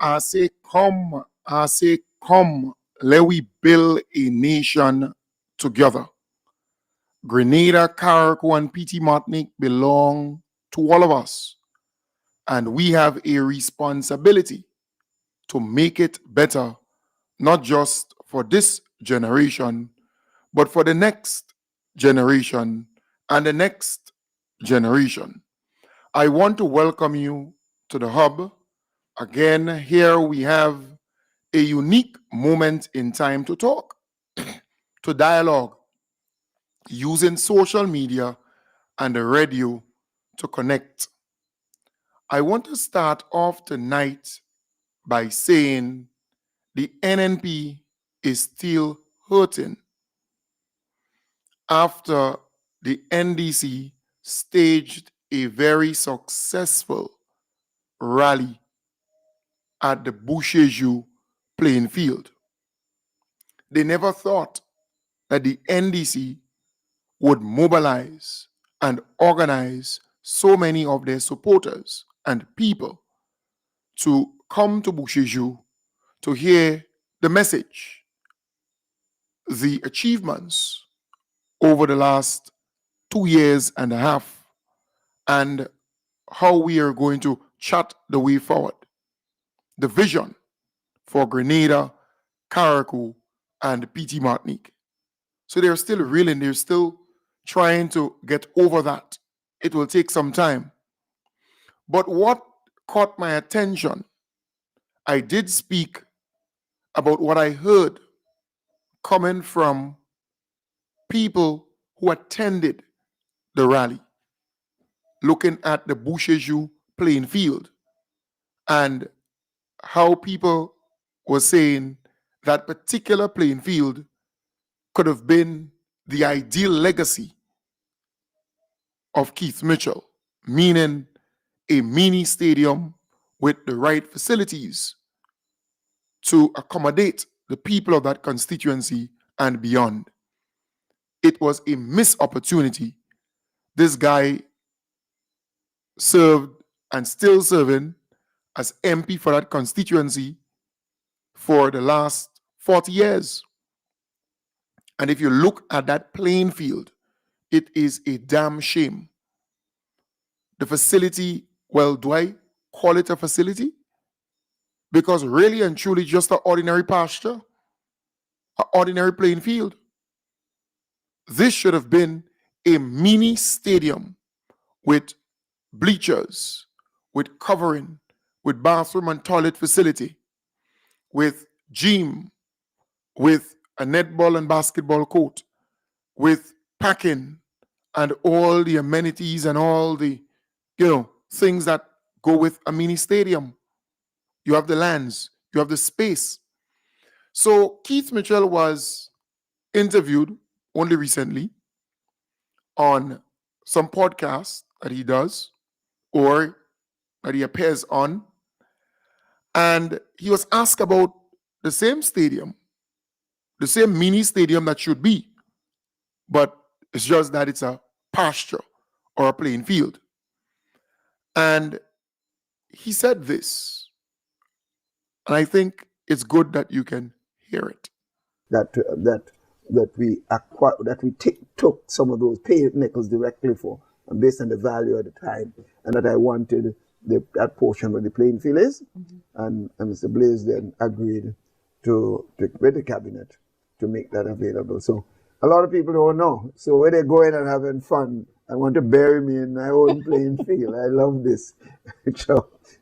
I say, come, let we build a nation together. Grenada, Carriacou, and PT Martinique belong to all of us, and we have a responsibility to make it better, not just for this generation, but for the next generation and the next generation. I want to welcome you to the hub. Again, here we have a unique moment in time to talk, to dialogue, using social media and the radio to connect. I want to start off tonight by saying the NNP is still hurting after the NDC staged a very successful rally at the Boucherjou playing field. They never thought that the NDC would mobilize and organize so many of their supporters and people to come to Boucherjou to hear the message, the achievements over the last 2 years and a half, and how we are going to chart the way forward, the vision for Grenada, Carriacou, and PT Martinique. So they're still reeling, they're still trying to get over that. It will take some time. But what caught my attention, I did speak about what I heard coming from people who attended the rally, looking at the Boucherjou playing field and how people were saying that particular playing field could have been the ideal legacy of Keith Mitchell, meaning a mini stadium with the right facilities to accommodate the people of that constituency and beyond. It was a missed opportunity. This guy served and still serving as MP for that constituency for the last 40 years. And if you look at that playing field, it is a damn shame. The facility, well, do I call it a facility? Because really and truly just an ordinary pasture, an ordinary playing field. This should have been a mini stadium with bleachers, with covering, with bathroom and toilet facility, with gym, with a netball and basketball court, with parking and all the amenities and all the, things that go with a mini stadium. You have the lands, you have the space. So Keith Mitchell was interviewed only recently on some podcast that he does or that he appears on. And he was asked about the same stadium, the same mini stadium that should be, but it's just that it's a pasture or a playing field. And he said this, and I think it's good that you can hear it. that we took some of those paid nickels directly for, and based on the value at the time, and that I wanted that portion where the playing field is, and Mr. Blaze then agreed with the cabinet to make that available. So a lot of people don't know. So when they go in and having fun, I want to bury me in my own playing field. I love this.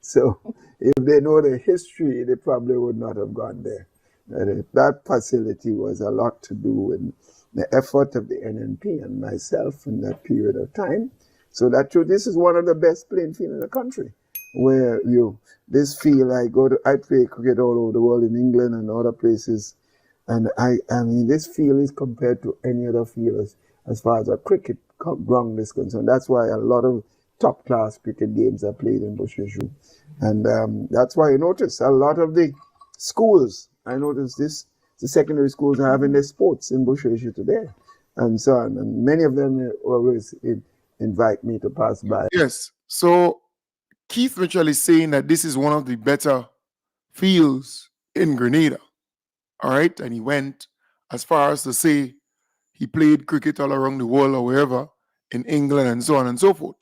so if they know the history, they probably would not have gone there. That facility was a lot to do with the effort of the NNP and myself in that period of time. So this is one of the best playing fields in the country, where this field, I play cricket all over the world in England and other places, and I mean this field is compared to any other field as far as a cricket ground is concerned. That's why a lot of top class cricket games are played in Busheshu, and that's why you notice a lot of the schools. I noticed the secondary schools are having their sports in Busheshu today, and so on. And many of them always invite me to pass by. Yes. So Keith Mitchell is saying that this is one of the better fields in Grenada. All right. And he went as far as to say he played cricket all around the world or wherever in England and so on and so forth.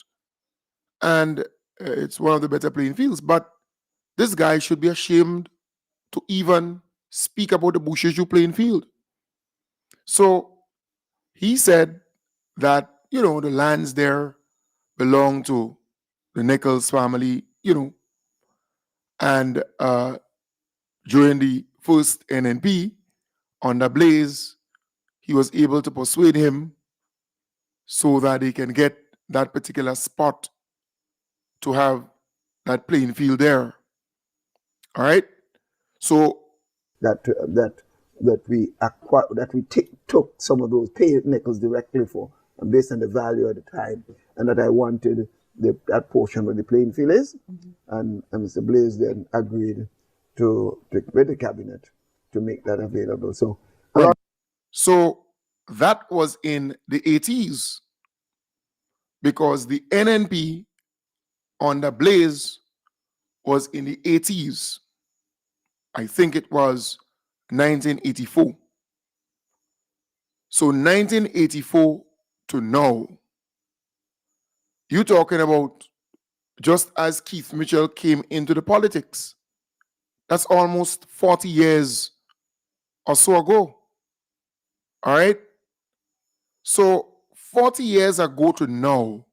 And it's one of the better playing fields. But this guy should be ashamed to even speak about the Busheshu playing field. So he said that, the lands there belong to the Nichols family, and during the first NNP under Blaze, he was able to persuade him so that he can get that particular spot to have that playing field there. All right. So that we took some of those paid nickels directly for, and based on the value at the time, and that I wanted that portion where the playing field is, and Mr. Blaze then agreed with the cabinet to make that available. So So that was in the 80s, because the NNP under Blaze was in the 80s. I think it was 1984. So 1984 to now, you're talking about just as Keith Mitchell came into the politics. That's almost 40 years or so ago. All right? So 40 years ago to now,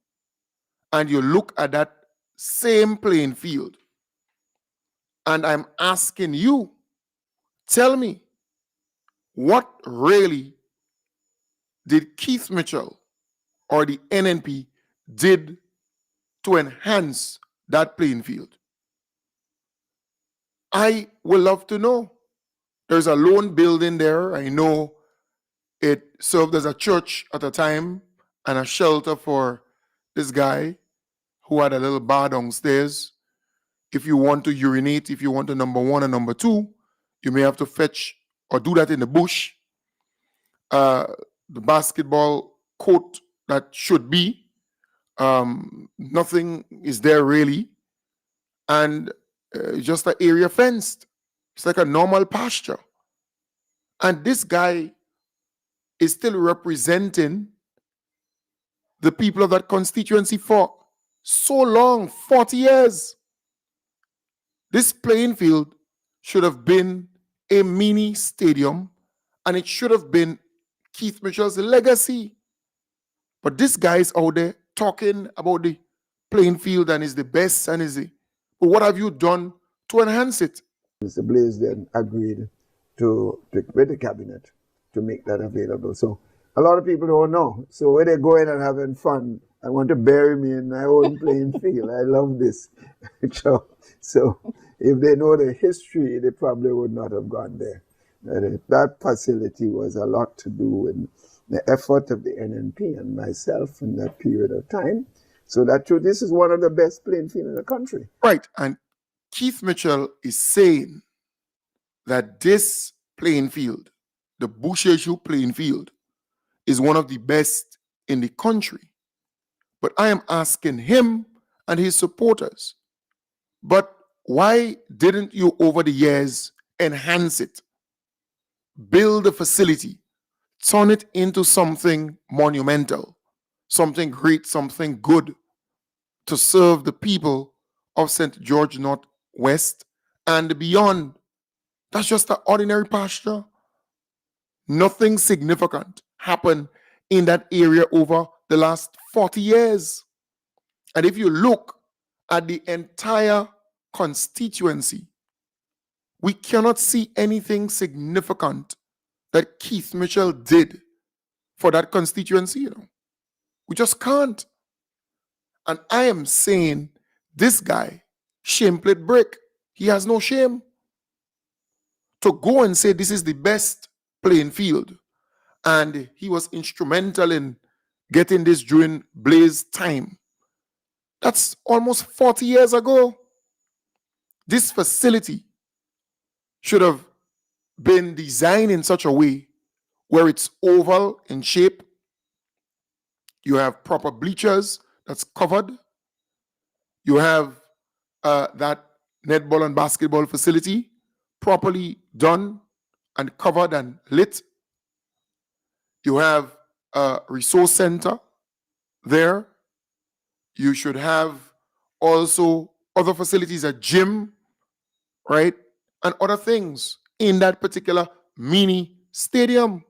and you look at that same playing field, and I'm asking you, tell me, what really did Keith Mitchell or the NNP did to enhance that playing field? I would love to know. There's a lone building there. I know it served as a church at a time and a shelter for this guy who had a little bar downstairs. If you want to urinate, if you want a number one and number two, you may have to fetch or do that in the bush. The basketball court that should be, nothing is there really. And just an area fenced. It's like a normal pasture. And this guy is still representing the people of that constituency for so long, 40 years. This playing field should have been a mini stadium, and it should have been Keith Mitchell's legacy. But this guy is out there talking about the playing field and is the best and is the. But what have you done to enhance it? Mr. Blaze then agreed with the cabinet to make that available. So a lot of people don't know. So when they go in and having fun, I want to bury me in my own playing field. I love this. so if they know the history, they probably would not have gone there. That facility was a lot to do with the effort of the NNP and myself in that period of time. So this is one of the best playing fields in the country. Right. And Keith Mitchell is saying that this playing field, the Busheshu playing field, is one of the best in the country. But I am asking him and his supporters, but why didn't you over the years enhance it? build a facility, turn it into something monumental, something great, something good to serve the people of St. George North West and beyond. That's just an ordinary pasture. Nothing significant happened in that area over the last 40 years. And if you look at the entire constituency, we cannot see anything significant that Keith Mitchell did for that constituency. We just can't. And I am saying this guy, shame plate brick, he has no shame to go and say this is the best playing field. And he was instrumental in getting this during Blaze time. That's almost 40 years ago. This facility should have been designed in such a way where it's oval in shape. You have proper bleachers that's covered. You have that netball and basketball facility properly done and covered and lit. You have a resource center there. You should have also other facilities, a gym, right? And other things in that particular mini stadium.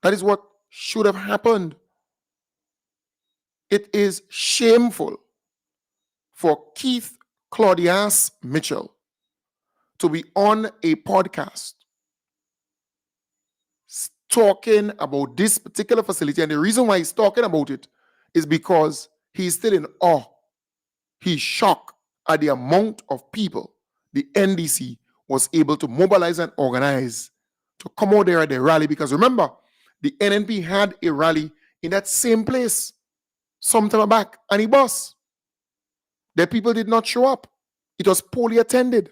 That is what should have happened. It is shameful for Keith Claudius Mitchell to be on a podcast talking about this particular facility. And the reason why he's talking about it is because he's still in awe. He's shocked at the amount of people the NDC was able to mobilize and organize to come out there at the rally. Because remember, the NNP had a rally in that same place some time back, and he was. The people did not show up. It was poorly attended.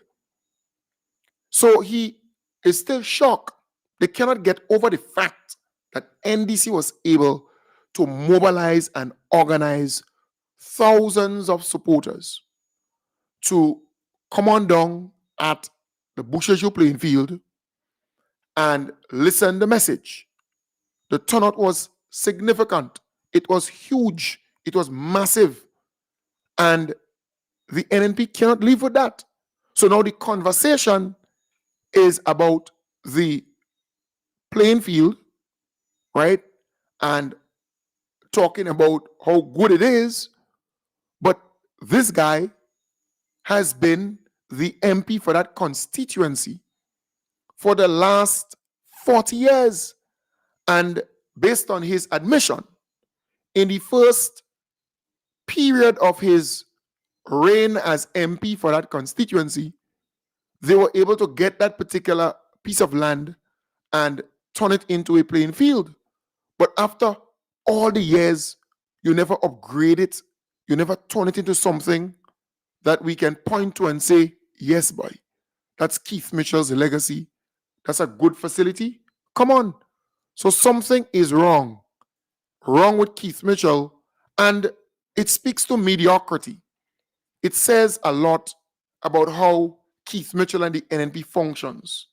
So he is still shocked. They cannot get over the fact that NDC was able to mobilize and organize thousands of supporters to come on down at the Busheju playing field and listen the message. The turnout was significant. It was huge. It was massive. And the NNP cannot live with that. So now the conversation is about the playing field, right? And talking about how good it is. But this guy has been the MP for that constituency for the last 40 years. And based on his admission, in the first period of his reign as MP for that constituency, they were able to get that particular piece of land and turn it into a playing field. But after all the years, you never upgrade it. You never turn it into something that we can point to and say, yes, boy, that's Keith Mitchell's legacy. That's a good facility. Come on. So something is wrong with Keith Mitchell, and it speaks to mediocrity. It says a lot about how Keith Mitchell and the NNP functions.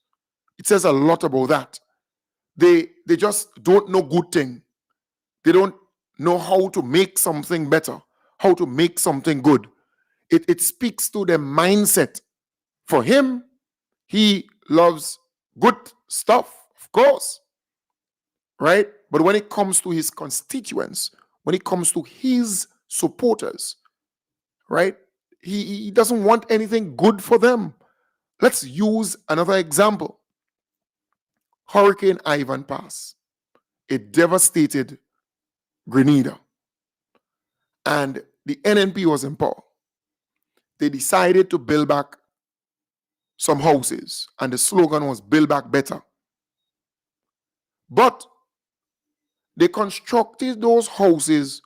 It says a lot about that. They just don't know good thing. They don't know how to make something better, how to make something good. It speaks to their mindset. For him, he loves good stuff, of course, right? But when it comes to his constituents, when it comes to his supporters, right, he doesn't want anything good for them. Let's use another example. Hurricane Ivan passed. It devastated Grenada. And the NNP was in power. They decided to build back some houses, and the slogan was build back better. But they constructed those houses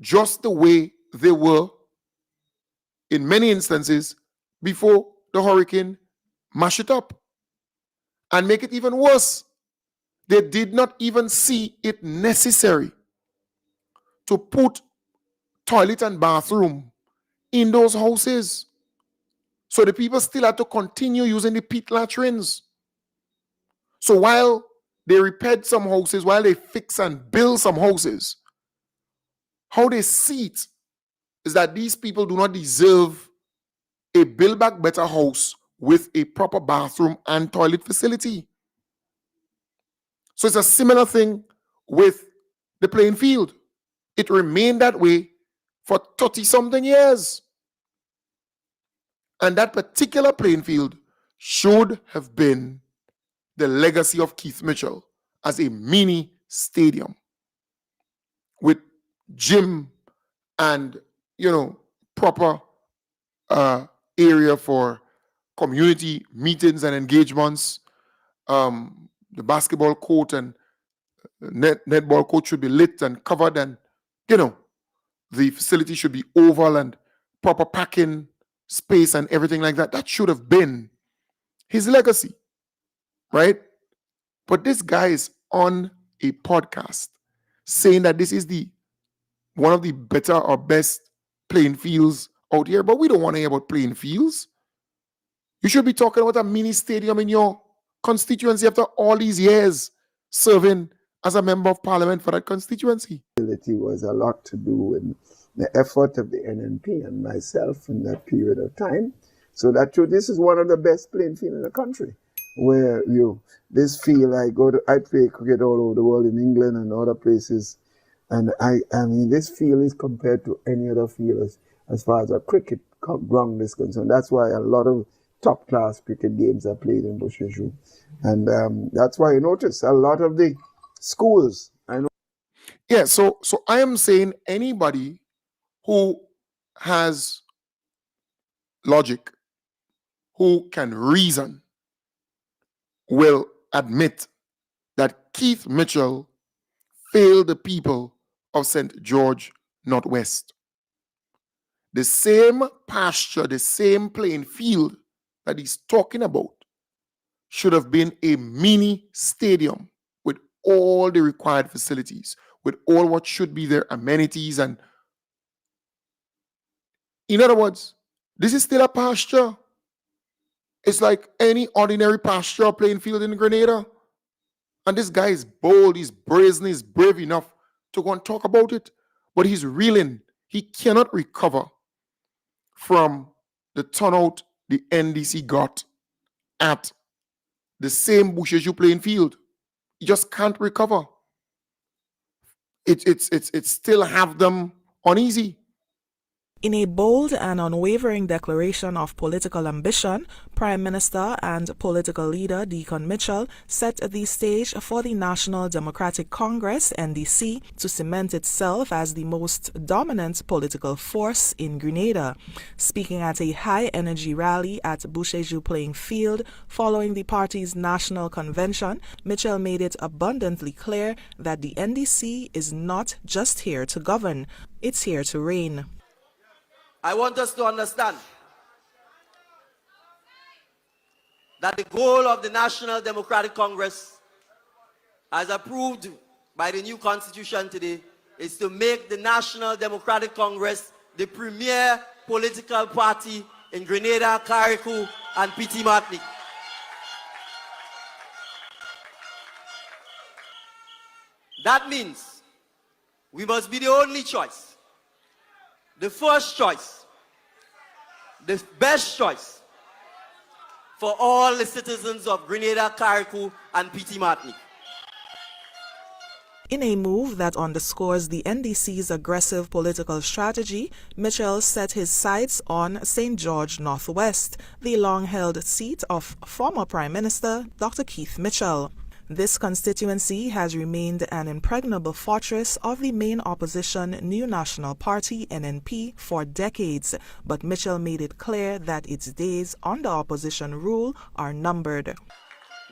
just the way they were in many instances before the hurricane mashed it up. And make it even worse, they did not even see it necessary to put toilet and bathroom in those houses. So the people still had to continue using the pit latrines. So while they repaired some houses, while they fix and build some houses, how they see it is that these people do not deserve a Build Back Better house with a proper bathroom and toilet facility. So it's a similar thing with the playing field. It remained that way for 30-something years. And that particular playing field should have been the legacy of Keith Mitchell as a mini stadium with gym and, proper area for community meetings and engagements. The basketball court and netball court should be lit and covered, and the facility should be oval and proper parking space and everything like that. That should have been his legacy, right? But this guy is on a podcast saying that this is one of the better or best playing fields out here. But we don't want to hear about playing fields. You should be talking about a mini stadium in your constituency after all these years serving as a member of parliament for that constituency. It was a lot to do with the effort of the NNP and myself in that period of time. So this is one of the best playing fields in the country, where this field, I play cricket all over the world in England and other places, and I mean this field is compared to any other field as far as a cricket ground is concerned. That's why a lot of top class cricket games are played in Busheshu, and that's why you notice a lot of the schools. Yeah, so I am saying anybody who has logic, who can reason, will admit that Keith Mitchell failed the people of St. George Northwest. The same pasture, the same playing field that he's talking about should have been a mini stadium with all the required facilities, with all what should be their amenities. And in other words, this is still a pasture. It's like any ordinary pasture or playing field in Grenada. And this guy is bold, he's brazen, he's brave enough to go and talk about it. But he's reeling. He cannot recover from the turnout the NDC got at the same Busheshu playing field. He just can't recover. It still have them uneasy. In a bold and unwavering declaration of political ambition, Prime Minister and political leader Deacon Mitchell set the stage for the National Democratic Congress (NDC) to cement itself as the most dominant political force in Grenada. Speaking at a high-energy rally at Busheshu Playing Field following the party's national convention, Mitchell made it abundantly clear that the NDC is not just here to govern, it's here to reign. I want us to understand that the goal of the National Democratic Congress, as approved by the new constitution today, is to make the National Democratic Congress the premier political party in Grenada, Carriacou, and Petit Martinique. That means we must be the only choice, the first choice, the best choice for all the citizens of Grenada, Carriacou, and Petit Martinique. In a move that underscores the NDC's aggressive political strategy, Mitchell set his sights on St. George Northwest, the long-held seat of former Prime Minister Dr. Keith Mitchell. This constituency has remained an impregnable fortress of the main opposition New National Party (NNP) for decades, but Mitchell made it clear that its days under opposition rule are numbered.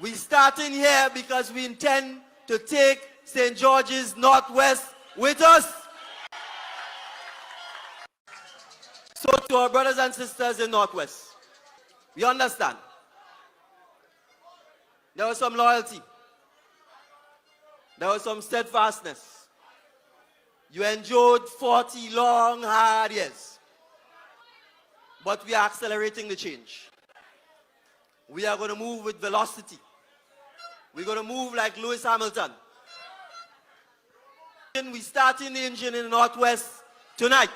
We starting here because we intend to take St. George's Northwest with us. So to our brothers and sisters in Northwest, we understand there was some loyalty. There was some steadfastness. You endured 40 long, hard years. But we are accelerating the change. We are going to move with velocity. We're going to move like Lewis Hamilton. We're starting the engine in the Northwest tonight.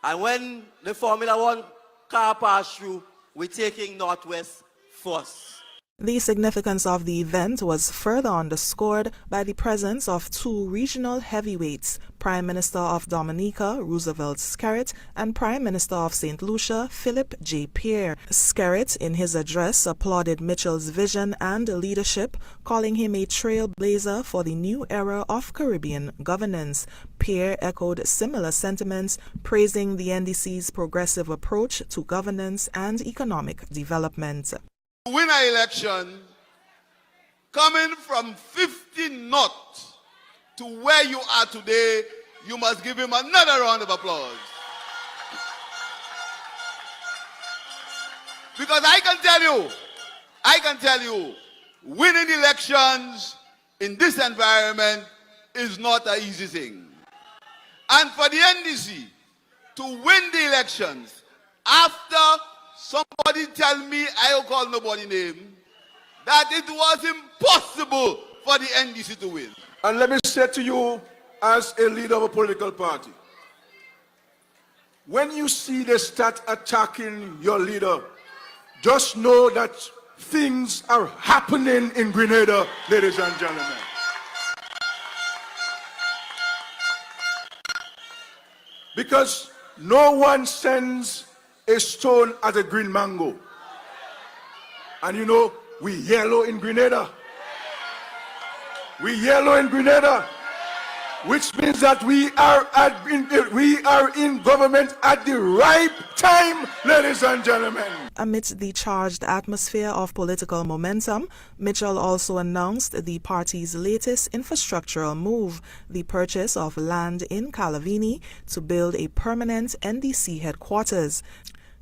And when the Formula One car pass through, we're taking Northwest first. The significance of the event was further underscored by the presence of two regional heavyweights, Prime Minister of Dominica, Roosevelt Skerrit, and Prime Minister of St. Lucia, Philip J. Pierre. Skerrit, in his address, applauded Mitchell's vision and leadership, calling him a trailblazer for the new era of Caribbean governance. Pierre echoed similar sentiments, praising the NDC's progressive approach to governance and economic development. Win an election coming from 50 north to where you are today, you must give him another round of applause. Because I can tell you, winning elections in this environment is not an easy thing. And for the NDC to win the elections after somebody tell me, I will call nobody name, that it was impossible for the NDC to win. And let me say to you, as a leader of a political party, when you see they start attacking your leader, just know that things are happening in Grenada, ladies and gentlemen. Because no one sends a stone as a green mango. And you know, we yellow in Grenada. We yellow in Grenada, which means that we are in government at the right time, ladies and gentlemen. Amidst the charged atmosphere of political momentum, Mitchell also announced the party's latest infrastructural move, the purchase of land in Calavini to build a permanent NDC headquarters.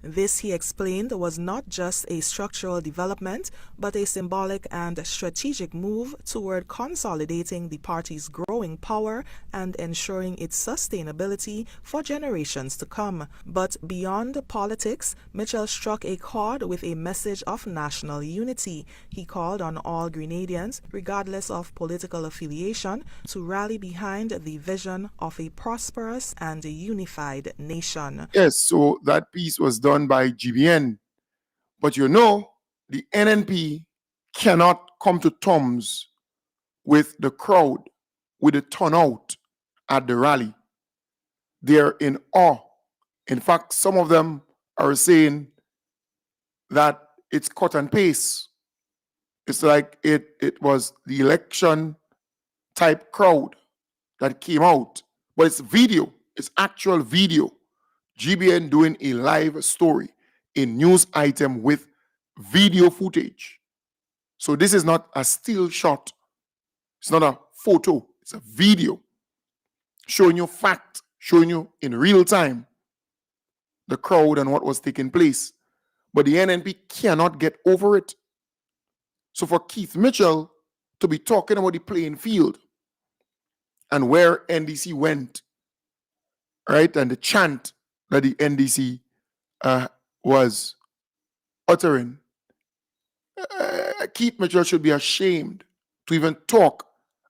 This, he explained, was not just a structural development, but a symbolic and strategic move toward consolidating the party's growing power and ensuring its sustainability for generations to come. But beyond politics, Mitchell struck a chord with a message of national unity. He called on all Grenadians, regardless of political affiliation, to rally behind the vision of a prosperous and unified nation. Yes, so that piece was done by GBN. But you know, the NNP cannot come to terms with the crowd, with the turnout at the rally. They're in awe. In fact, some of them are saying that it's cut and paste. It's like it was the election type crowd that came out. But it's video, it's actual video. GBN doing a live story, a news item with video footage. So this is not a still shot. It's not a photo. It's a video showing you fact, showing you in real time the crowd and what was taking place. But the NNP cannot get over it. So for Keith Mitchell to be talking about the playing field and where NDC went, right, and the chant that the NDC was uttering, Keith Mitchell should be ashamed to even talk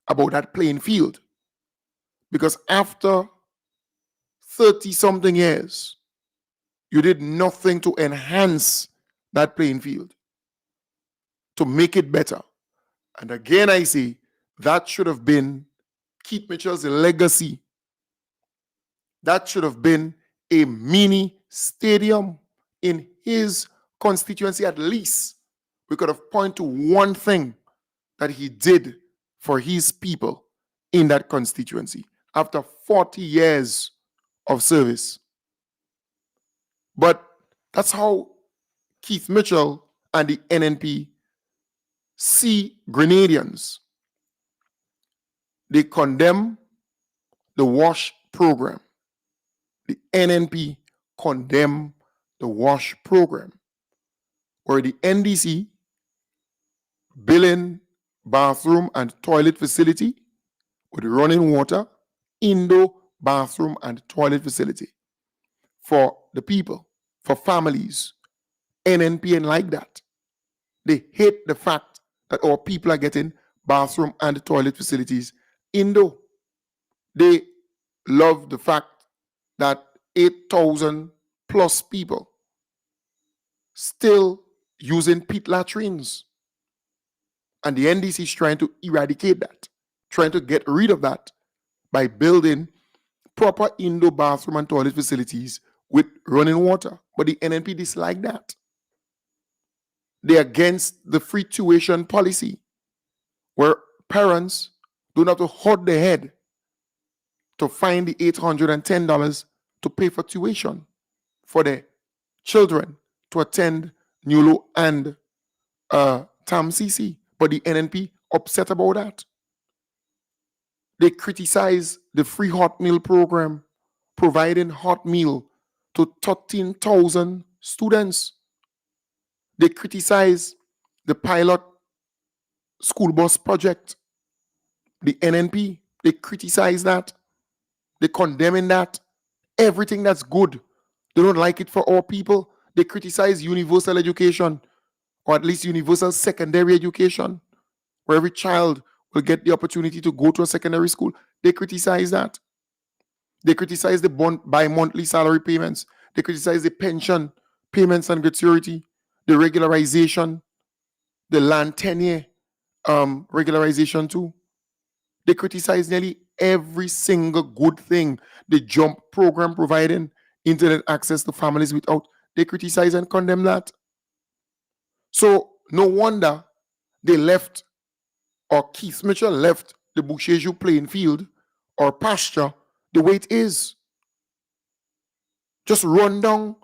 about that playing field. Because after 30-something years, you did nothing to enhance that playing field, to make it better. And again, I say, that should have been Keith Mitchell's legacy. That should have been a mini stadium in his constituency. At least we could have pointed to one thing that he did for his people in that constituency after 40 years of service. But that's how Keith Mitchell and the NNP see Grenadians. They condemn the WASH program. The NNP condemn the WASH program, where the NDC building bathroom and toilet facility with running water, indoor bathroom and toilet facility for the people, for families. NNP ain't like that. They hate the fact that our people are getting bathroom and toilet facilities. Indo, they love the fact that 8,000 plus people still using pit latrines. And the NDC is trying to eradicate that, trying to get rid of that by building proper Indo bathroom and toilet facilities with running water. But the NNP dislike that. They're against the free tuition policy, where parents don't have to hold their head to find the $810 to pay for tuition for their children to attend NULO and TAM-CC. But the NNP upset about that. They criticize the free hot meal program, providing hot meal to 13,000 students. They criticize the pilot school bus project. The NNP, they criticize that. They condemning that. Everything that's good, they don't like it for our people. They criticize universal education, or at least universal secondary education, where every child will get the opportunity to go to a secondary school. They criticize that. They criticize the bi-monthly salary payments. They criticize the pension payments and gratuity, the regularization, the land tenure regularization too. They criticize nearly every single good thing. The JUMP program providing internet access to families without. They criticize and condemn that. So no wonder they left, or Keith Mitchell left the Boucherville playing field or pasture the way it is. Just run down.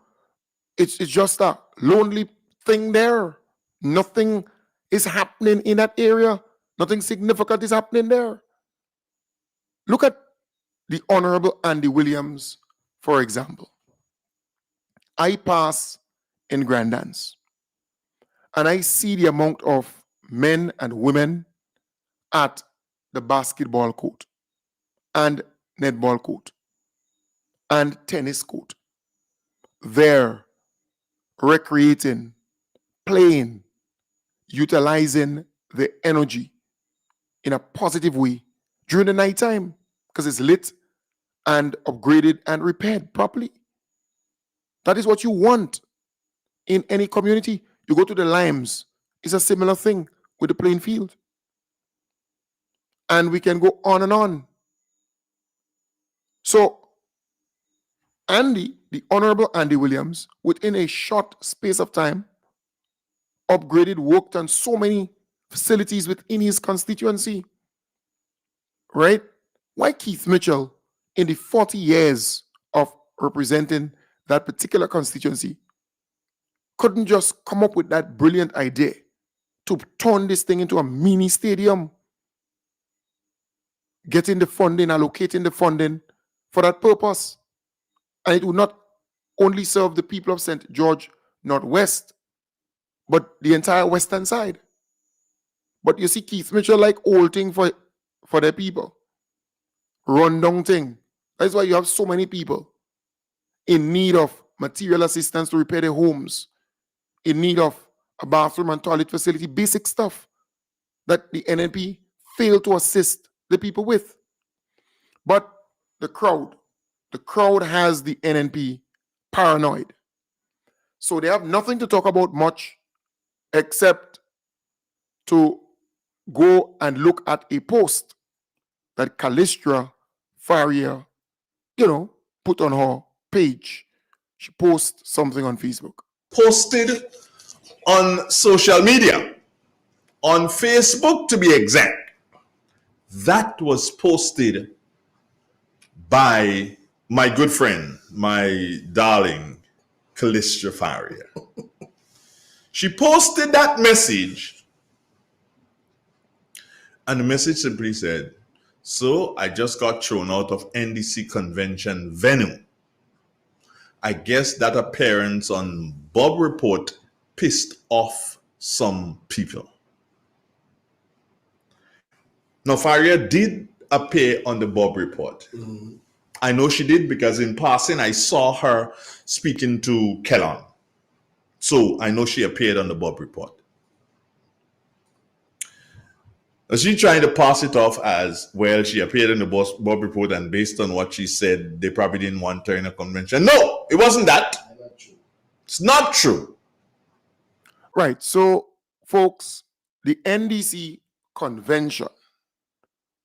It's just a lonely thing there. Nothing is happening in that area. Nothing significant is happening there. Look at the Honorable Andy Williams, for example. I pass in Grandance, and I see the amount of men and women at the basketball court and netball court and tennis court. They're recreating, playing, utilizing the energy in a positive way during the nighttime, because it's lit and upgraded and repaired properly. That is what you want in any community. You go to the Limes, it's a similar thing with the playing field. And we can go on and on. So Andy, the Honorable Andy Williams, within a short space of time, upgraded, worked on so many facilities within his constituency. Right? Why Keith Mitchell, in the 40 years of representing that particular constituency, couldn't just come up with that brilliant idea to turn this thing into a mini stadium, getting the funding, allocating the funding for that purpose? And it would not only serve the people of St. George Northwest, but the entire western side. But you see, Keith Mitchell like old thing for their people. Rundown thing. That's why you have so many people in need of material assistance to repair their homes, in need of a bathroom and toilet facility, basic stuff that the NNP failed to assist the people with. But the crowd has the NNP paranoid. So they have nothing to talk about much except to go and look at a post that Callistra Faria, put on her page. She posts something on Facebook. Posted on social media, on Facebook to be exact. That was posted by my good friend, my darling Callistra Faria. She posted that message, and the message simply said, "So I just got thrown out of NDC convention venue. I guess that appearance on Bob Report pissed off some people." Now, Faria did appear on the Bob Report. Mm-hmm. I know she did because in passing, I saw her speaking to Kellon. So I know she appeared on the Bob Report. She trying to pass it off as, well, she appeared in the Bob report, and based on what she said, they probably didn't want her in a convention. No, it wasn't that. It's not true. Right. So, folks, the NDC convention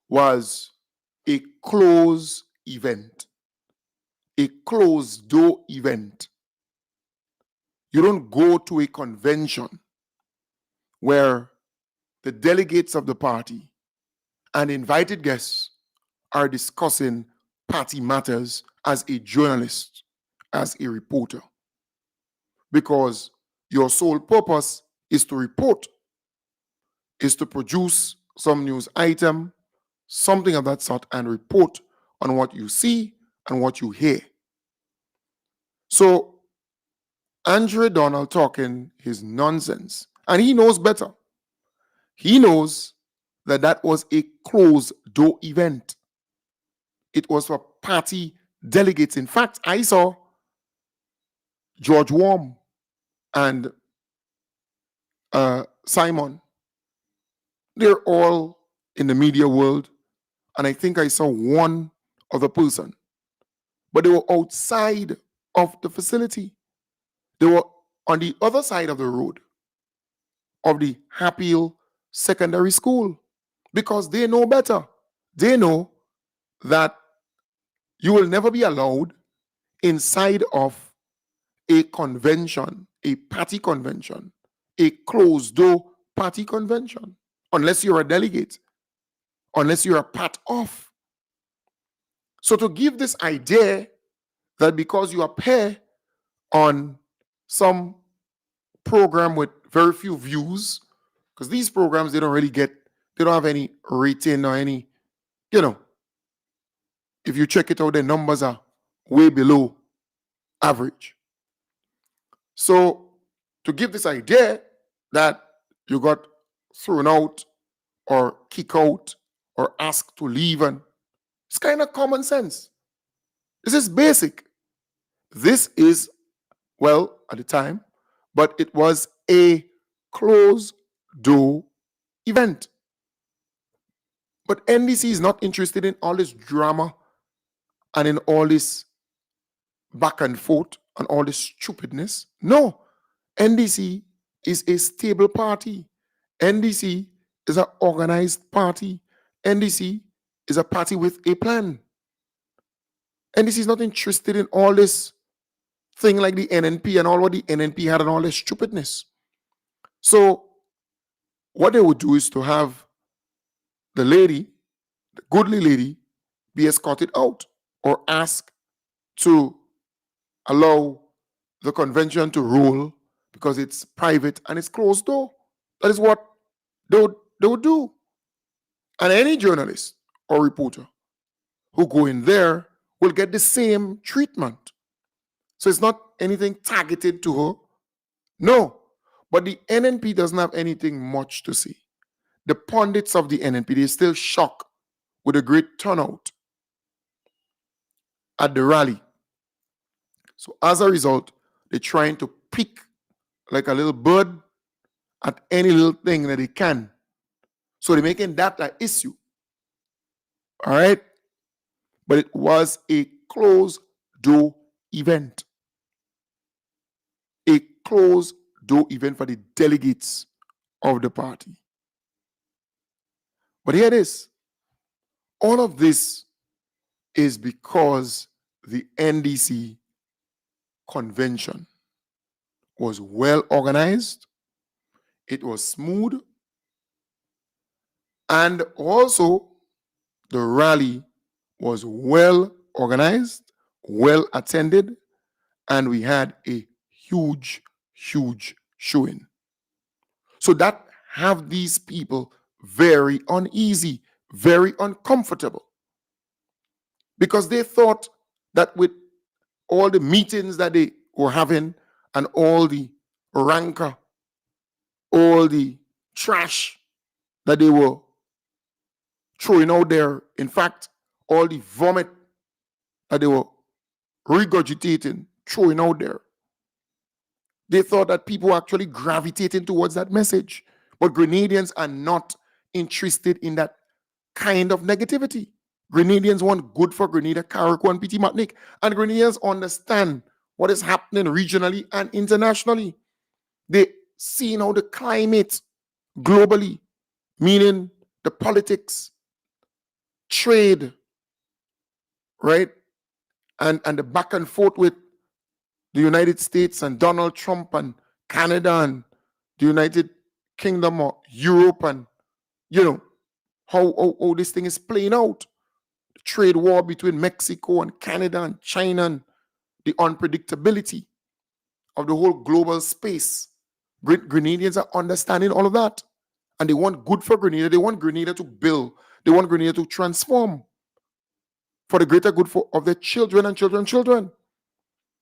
was a closed event, a closed door event. You don't go to a convention where the delegates of the party and invited guests are discussing party matters as a journalist, as a reporter, because your sole purpose is to report, is to produce some news item, something of that sort, and report on what you see and what you hear. So Andre Donald talking his nonsense, and he knows better. He knows that that was a closed door event. It was for party delegates. In fact, I saw George Worm and Simon. They're all in the media world, and I think I saw one other person, but they were outside of the facility. They were on the other side of the road of the Happy Hill Secondary School, because they know better. They know that you will never be allowed inside of a convention, a party convention, a closed door party convention, unless you're a delegate, unless you're a part of. So to give this idea that because you appear on some program with very few views, because these programs, they don't have any rating or any, if you check it out, the numbers are way below average. So to give this idea that you got thrown out or kicked out or asked to leave, and it's kind of common sense. This is basic. This is, well, at the time, but it was a closed door event. But NDC is not interested in all this drama and in all this back and forth and all this stupidness. No, NDC is a stable party. NDC is an organized party. NDC is a party with a plan. NDC is not interested in all this thing like the NNP and all what the NNP had and all this stupidness. So what they would do is to have the lady, the goodly lady, be escorted out or ask to allow the convention to rule because it's private and it's closed door. That is what they would do. And any journalist or reporter who go in there will get the same treatment. So it's not anything targeted to her. No. But the NNP doesn't have anything much to say. The pundits of the NNP, they're still shocked with a great turnout at the rally. So as a result, they're trying to pick like a little bird at any little thing that they can. So they're making that an issue. All right? But it was a closed door event. A closed door event for the delegates of the party. But here it is. All of this is because the NDC convention was well organized, it was smooth, and also the rally was well organized, well attended, and we had a huge showing. So that have these people very uneasy, very uncomfortable, because they thought that with all the meetings that they were having and all the rancor, all the trash that they were throwing out there, in fact, all the vomit that they were regurgitating, throwing out there, they thought that people were actually gravitating towards that message. But Grenadians are not interested in that kind of negativity. Grenadians want good for Grenada, Carriacou, and PT Matnik. And Grenadians understand what is happening regionally and internationally. They see now the climate globally, meaning the politics, trade, right? And the back and forth with the United States and Donald Trump and Canada and the United Kingdom or Europe, and how this thing is playing out. The trade war between Mexico and Canada and China, and the unpredictability of the whole global space. Grenadians are understanding all of that. And they want good for Grenada. They want Grenada to build. They want Grenada to transform for the greater good of their children and children.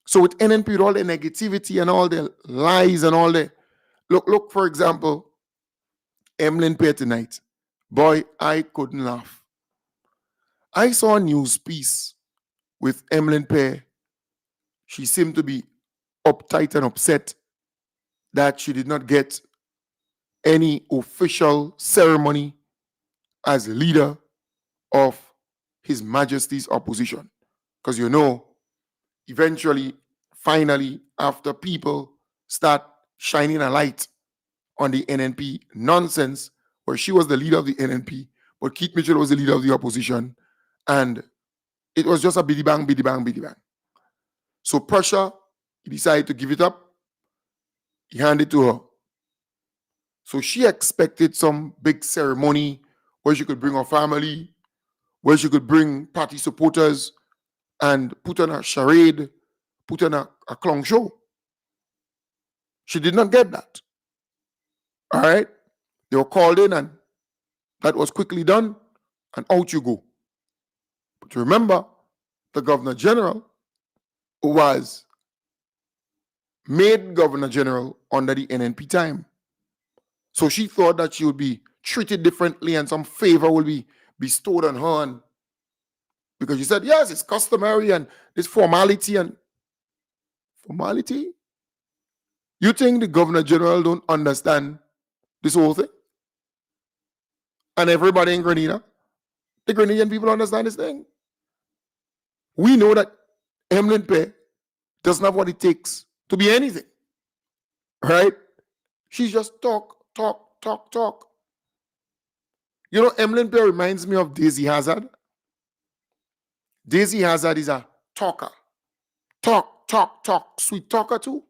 So with NNP, with all the negativity and all the lies and all the... Look, for example, Emlin Pierre tonight. Boy, I couldn't laugh. I saw a news piece with Emlin Pierre. She seemed to be uptight and upset that she did not get any official ceremony as leader of His Majesty's opposition. Because eventually, finally, after people start shining a light on the NNP nonsense, where she was the leader of the NNP, but Keith Mitchell was the leader of the opposition, and it was just a biddy bang, biddy bang, biddy bang. So pressure, he decided to give it up. He handed it to her. So she expected some big ceremony where she could bring her family, where she could bring party supporters and put on a charade, put on a clown show. She did not get that. All right? They were called in and that was quickly done, and out you go. But remember, the Governor General was made Governor General under the NNP time. So she thought that she would be treated differently and some favor will be bestowed on her. And because she said, yes, it's customary and it's formality. And formality? You think the Governor General don't understand this whole thing? And everybody in Grenada, the Grenadian people understand this thing. We know that Emlin Pierre doesn't have what it takes to be anything, right? She's just talk. Emlin Pierre reminds me of Daisy Hazard. Daisy Hazard is a talker. Talk, sweet talker too.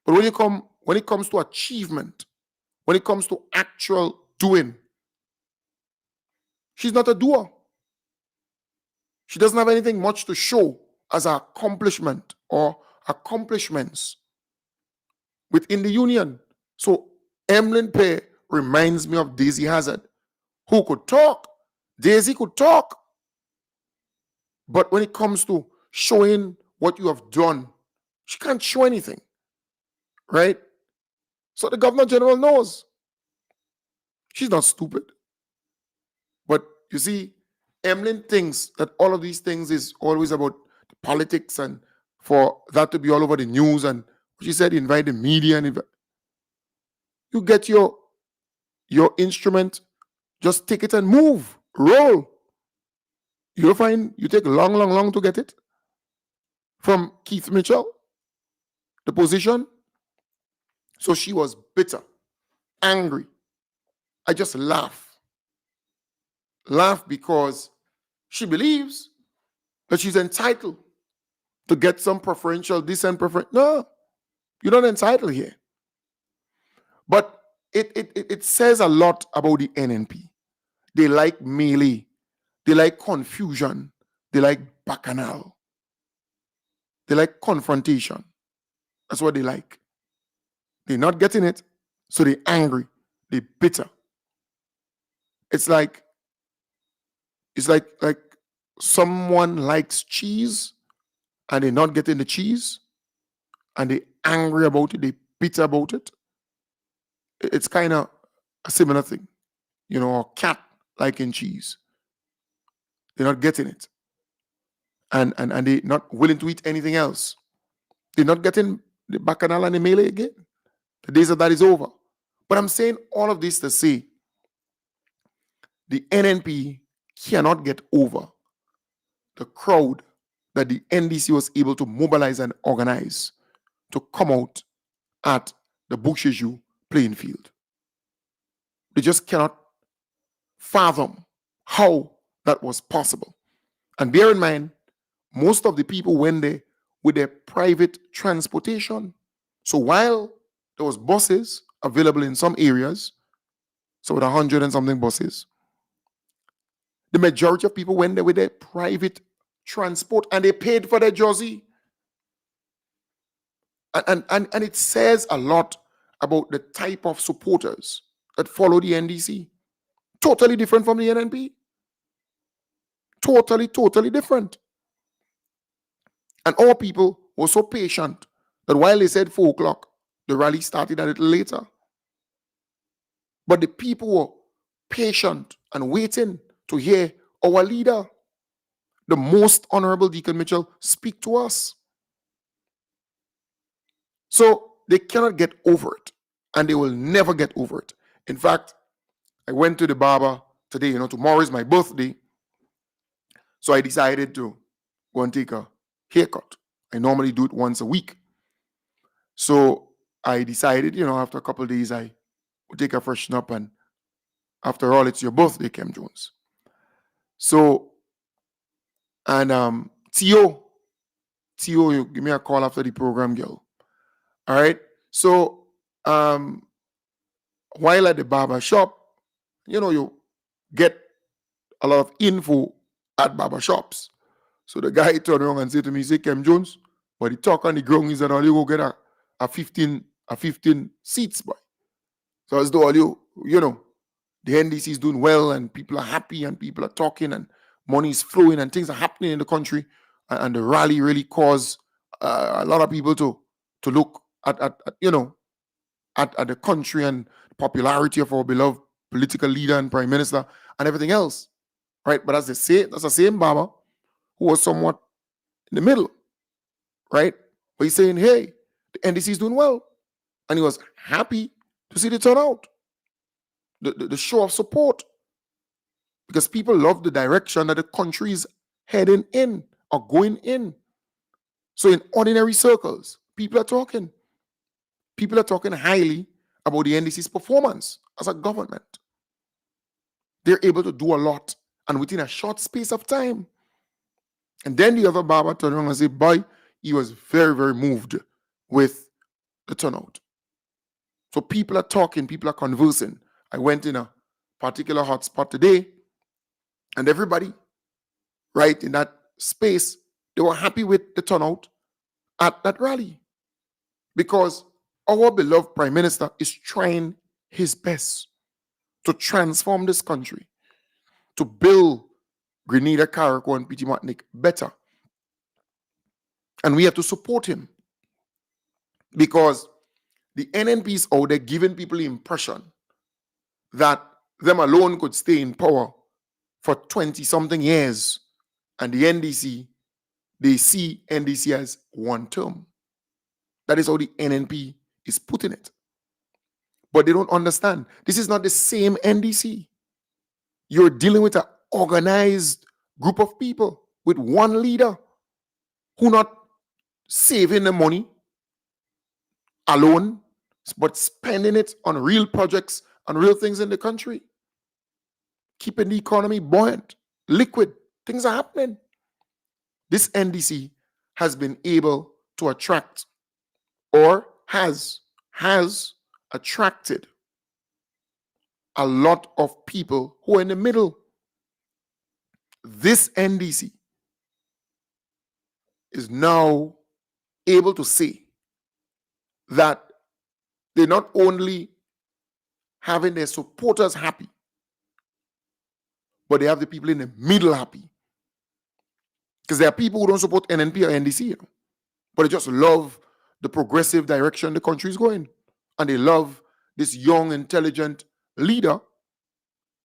But when it comes to achievement, when it comes to actual doing, she's not a doer. She doesn't have anything much to show as an accomplishment or accomplishments within the union. So Emlin Pierre reminds me of Daisy Hazard, who could talk. Daisy could talk. But when it comes to showing what you have done, she can't show anything, right? So the Governor General knows. She's not stupid. But you see, Emlin thinks that all of these things is always about politics and for that to be all over the news. And she said, invite the media. And you get your instrument, just take it and move, roll. You'll find you take long to get it from Keith Mitchell, the position. So she was bitter, angry. I just laugh because she believes that she's entitled to get some preferential, this and preferential. No, you're not entitled here. But it says a lot about the NNP. They like melee. They like confusion. They like bacchanal. They like confrontation. That's what they like. They're not getting it, so they're angry. They're bitter. It's like someone likes cheese and they're not getting the cheese and they're angry about it, they're bitter about it. It's kind of a similar thing. A cat liking cheese. They're not getting it. And they're not willing to eat anything else. They're not getting the bacchanal and the melee again. The days of that is over. But I'm saying all of this to say the NNP cannot get over the crowd that the NDC was able to mobilize and organize to come out at the Boucherville playing field. They just cannot fathom how that was possible. And bear in mind, most of the people went there with their private transportation. So while there was buses available in some areas, so with 100 and something buses, the majority of people went there with their private transport and they paid for their jersey. And it says a lot about the type of supporters that follow the NDC. Totally different from the NNP. Totally different. And our people were so patient that while they said 4 o'clock, the rally started a little later. But the people were patient and waiting to hear our leader, the most honorable Deacon Mitchell, speak to us. So they cannot get over it, and they will never get over it. In fact, I went to the barber today. Tomorrow is my birthday. So I decided to go and take a haircut. I normally do it once a week. So I decided, after a couple of days, I would take a freshen up. And after all, it's your birthday, Kem Jones. So, and Tio, you give me a call after the program, girl. All right. So, while at the barber shop, you get a lot of info at barber shops. So the guy turned around and said to me, say, Kem Jones, but the talk on the ground is that all you go get a 15 seats, boy. So as though all the NDC is doing well and people are happy and people are talking and money is flowing and things are happening in the country. And the rally really caused a lot of people to look at the country and the popularity of our beloved political leader and prime minister and everything else, right? But as they say, that's the same Baba who was somewhat in the middle, right? But he's saying, hey, the NDC is doing well. And he was happy to see the turnout, the show of support, because people love the direction that the country is heading in or going in. So in ordinary circles, people are talking. People are talking highly about the NDC's performance as a government. They're able to do a lot and within a short space of time. And then the other barber turned around and said, boy, he was very, very moved with the turnout. So people are talking, people are conversing. I went in a particular hotspot today, and everybody, right, in that space, they were happy with the turnout at that rally. Because our beloved Prime Minister is trying his best to transform this country, to build Grenada, Carriacou, and Petit Martinique better. And we have to support him, because the NNP is out there giving people the impression that them alone could stay in power for 20-something years. And the NDC, they see NDC as one term. That is how the NNP is putting it. But they don't understand. This is not the same NDC. You're dealing with an organized group of people with one leader who not saving the money alone, but spending it on real projects and real things in the country, keeping the economy buoyant, liquid. Things are happening. This NDC has been able to attract, or has attracted, a lot of people who are in the middle. This NDC is now able to say that they're not only having their supporters happy, but they have the people in the middle happy. Because there are people who don't support NNP or NDC, but they just love the progressive direction the country is going. And they love this young, intelligent leader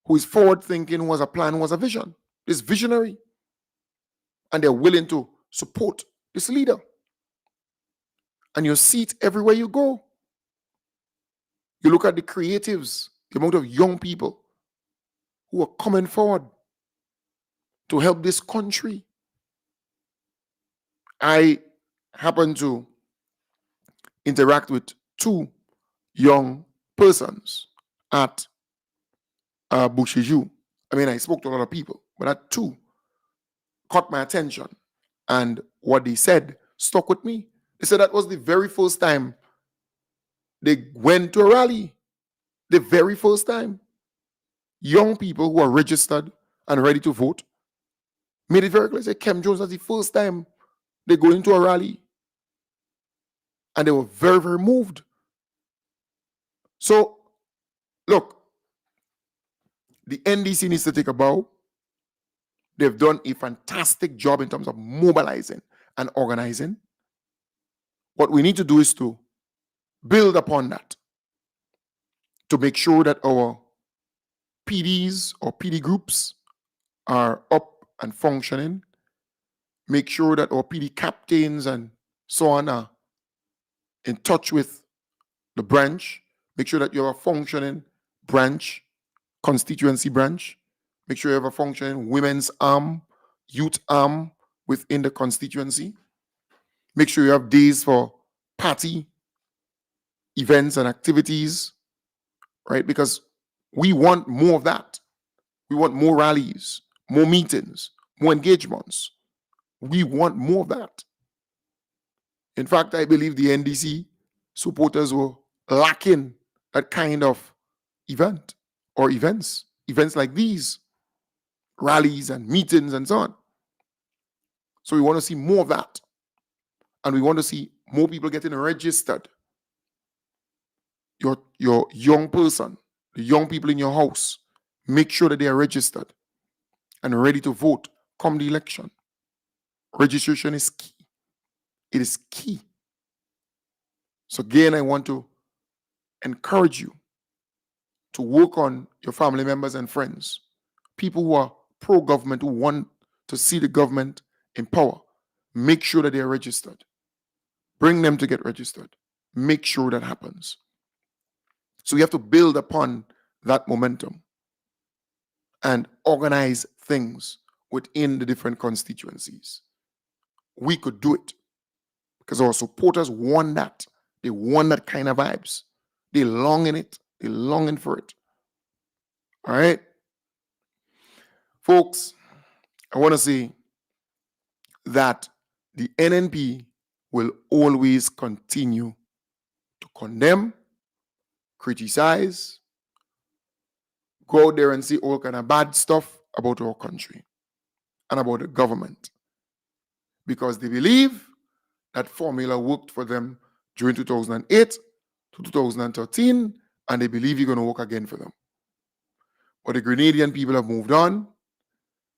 who is forward-thinking, who has a plan, who has a vision, this visionary. And they're willing to support this leader. And you see it everywhere you go. You look at the creatives, the amount of young people who are coming forward to help this country. I happen to interact with two young persons at Boucheju. I mean, I spoke to a lot of people, but that two caught my attention. And what they said stuck with me. They said that was the very first time they went to a rally. The very first time. Young people who are registered and ready to vote made it very clear. Say Kem Jones, that's the first time they go into a rally. And they were very, very moved. So, look, the NDC needs to take a bow. They've done a fantastic job in terms of mobilizing and organizing. What we need to do is to build upon that, to make sure that our PDs or PD groups are up and functioning. Make sure that our PD captains and so on are in touch with the branch. Make sure that you have a functioning branch, constituency branch. Make sure you have a functioning women's arm, youth arm within the constituency. Make sure you have days for party events and activities, right? Because we want more of that. We want more rallies, more meetings, more engagements. We want more of that. In fact, I believe the NDC supporters were lacking that kind of event or events like these, rallies and meetings and so on. So we want to see more of that. And we want to see more people getting registered. Your young person, the young people in your house, make sure that they are registered and ready to vote come the election. Registration is key. It is key. So again, I want to encourage you to work on your family members and friends, people who are pro-government, who want to see the government in power. Make sure that they are registered. Bring them to get registered. Make sure that happens. So we have to build upon that momentum and organize things within the different constituencies. We could do it because our supporters want that. They want that kind of vibes. They long in it. They longing for it. All right? Folks, I want to say that the NNP will always continue to condemn, criticize, go out there and say all kind of bad stuff about our country and about the government. Because they believe that formula worked for them during 2008 to 2013, and they believe you're going to work again for them. But the Grenadian people have moved on.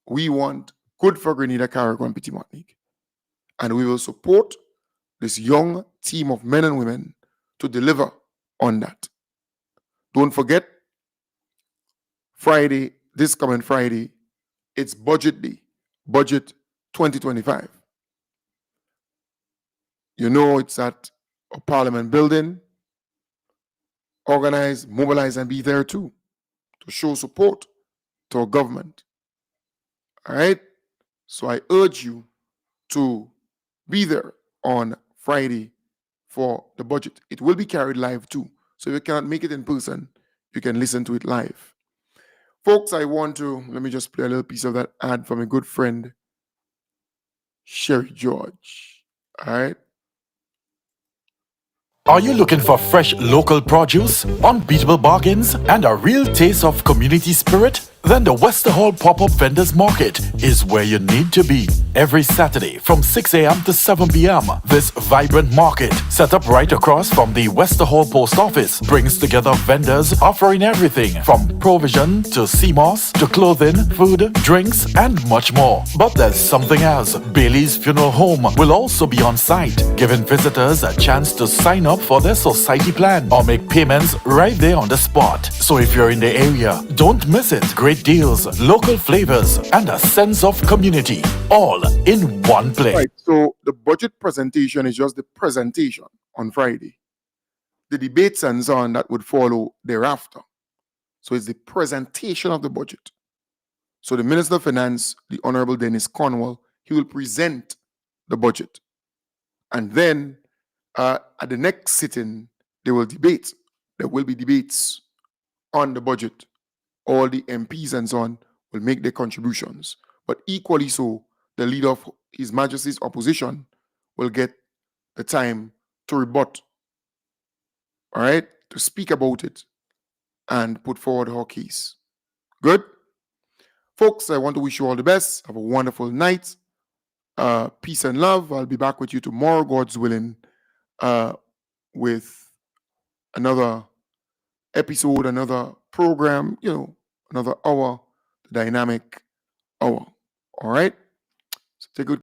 We want good for Grenada, Carriacou, and Petit Martinique. And we will support this young team of men and women to deliver on that. Don't forget, Friday, this coming Friday, it's Budget Day, Budget 2025. You know it's at a Parliament building. Organize, mobilize, and be there too to show support to our government. All right? So I urge you to be there on Friday for the budget. It will be carried live too. So if you cannot make it in person, you can listen to it live. Folks, let me just play a little piece of that ad from a good friend, Sherry George. All right? Are you looking for fresh local produce, unbeatable bargains, and a real taste of community spirit? Then the Wester Hall Pop-Up Vendors Market is where you need to be. Every Saturday from 6 a.m. to 7 p.m., this vibrant market, set up right across from the Wester Hall Post Office, brings together vendors offering everything from provision to CMOS to clothing, food, drinks, and much more. But there's something else. Bailey's Funeral Home will also be on site, giving visitors a chance to sign up for their society plan or make payments right there on the spot. So if you're in the area, don't miss it. Great deals, local flavors, and a sense of community, all in one place. Right, so the budget presentation is just the presentation on Friday. The debates and so on that would follow thereafter. So it's the presentation of the budget. So the Minister of Finance, the Honorable Dennis Cornwall, he will present the budget. And then at the next sitting, they will debate. There will be debates on the budget. All the MPs and so on will make their contributions. But equally so, the leader of His Majesty's opposition will get the time to rebut, all right, to speak about it and put forward her case. Good? Folks, I want to wish you all the best. Have a wonderful night. Peace and love. I'll be back with you tomorrow, God's willing, with another episode, another program, another hour, the dynamic hour. All right? So take good